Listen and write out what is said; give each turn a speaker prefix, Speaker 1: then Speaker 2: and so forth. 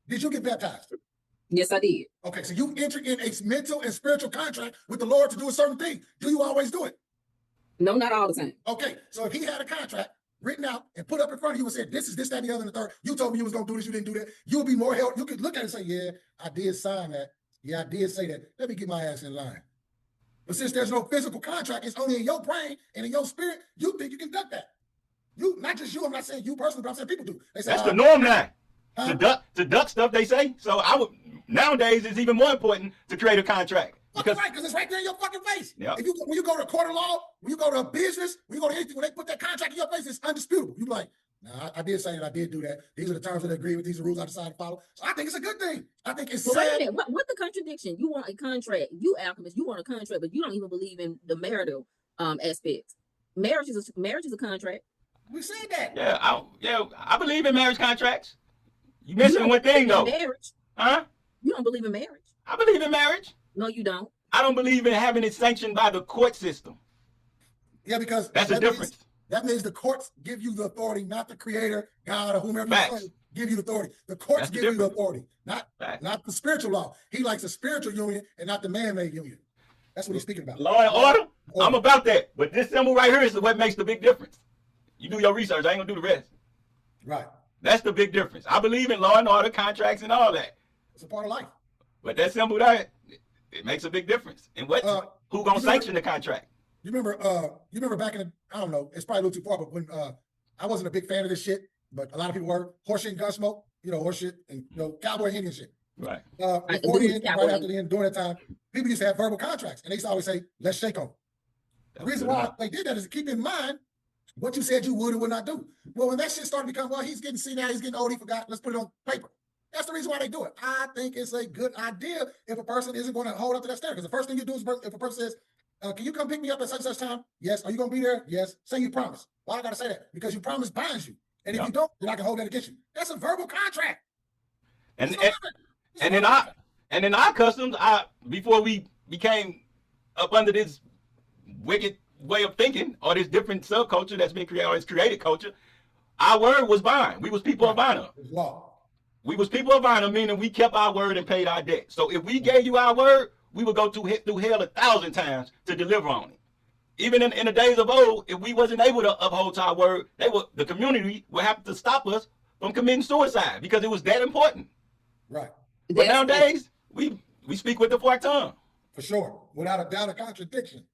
Speaker 1: Did you get baptized?
Speaker 2: Yes, I did.
Speaker 1: Okay, so you enter in a mental and spiritual contract with the Lord to do a certain thing. Do you always do it?
Speaker 2: No, not all the time.
Speaker 1: Okay, so if he had a contract written out and put up in front of you and said, this is this, that, and the other, and the third, you told me you was going to do this, you didn't do that, you would be more held. You could look at it and say, yeah, I did sign that. Yeah, I did say that. Let me get my ass in line. But since there's no physical contract, it's only in your brain and in your spirit, you think you can duck that. You, not just you, I'm not saying you personally, but I'm saying people do. They say,
Speaker 3: that's the norm now. To duck stuff, they say. So nowadays it's even more important to create a contract.
Speaker 1: Because it's right there in your fucking face.
Speaker 3: Yep.
Speaker 1: When you go to a court of law, when you go to a business, when you go to anything, when they put that contract in your face, it's undisputable. You be like, nah, I did say that, I did do that. These are the terms that I agree with. These are the rules I decided to follow. So I think it's a good thing. I think it's sad.
Speaker 2: Wait a minute. What the contradiction? You want a contract. You alchemist, you want a contract, but you don't even believe in the marital aspect. Marriage is a contract.
Speaker 1: We said that.
Speaker 3: Yeah, I believe in marriage contracts. You mentioned one thing though.
Speaker 2: Marriage.
Speaker 3: Huh?
Speaker 2: You don't believe in marriage.
Speaker 3: I believe in marriage.
Speaker 2: No, you don't.
Speaker 3: I don't believe in having it sanctioned by the court system.
Speaker 1: Yeah, because
Speaker 3: that's the difference.
Speaker 1: That means the courts give you the authority, not the creator, God, or whomever give you the authority. The courts give you the authority, not the spiritual law. He likes a spiritual union and not the man-made union. That's what he's speaking about.
Speaker 3: Law and order? I'm about that. But this symbol right here is what makes the big difference. You do your research. I ain't gonna do the rest.
Speaker 1: Right.
Speaker 3: That's the big difference. I believe in law and order, contracts, and all that.
Speaker 1: It's a part of life.
Speaker 3: But that symbol there, it makes a big difference. And who gonna sanction the contract?
Speaker 1: You remember back in the, I don't know, it's probably a little too far, but when I wasn't a big fan of this shit, but a lot of people were, horseshit and gunsmoke, horseshit and cowboy Indian shit.
Speaker 3: Right.
Speaker 1: Before the end, right after the end, during that time, people used to have verbal contracts, and they used to always say, let's shake on. The reason why they did that is to keep in mind what you said you would and would not do. Well, when that shit started to become, well, he's getting senile, he's getting old, he forgot, let's put it on paper. That's the reason why they do it. I think it's a good idea if a person isn't going to hold up to that standard. Because the first thing you do is if a person says, can you come pick me up at such and such time? Yes. Are you going to be there? Yes. Say you promise. Why I got to say that? Because you promise binds you. And if you don't, then I can hold that against you. That's a verbal contract.
Speaker 3: And in our customs, before we became up under this wicked way of thinking, or this different subculture that's been created, or this created culture, our word was bond. We was people of honor.
Speaker 1: Law.
Speaker 3: We was people of honor, meaning we kept our word and paid our debt. So if we gave you our word, we would go through hell 1,000 times to deliver on it. Even in the days of old, if we wasn't able to uphold to our word, the community would have to stop us from committing suicide because it was that important.
Speaker 1: Right.
Speaker 3: But nowadays, we speak with the forked tongue.
Speaker 1: For sure. Without a doubt or contradiction.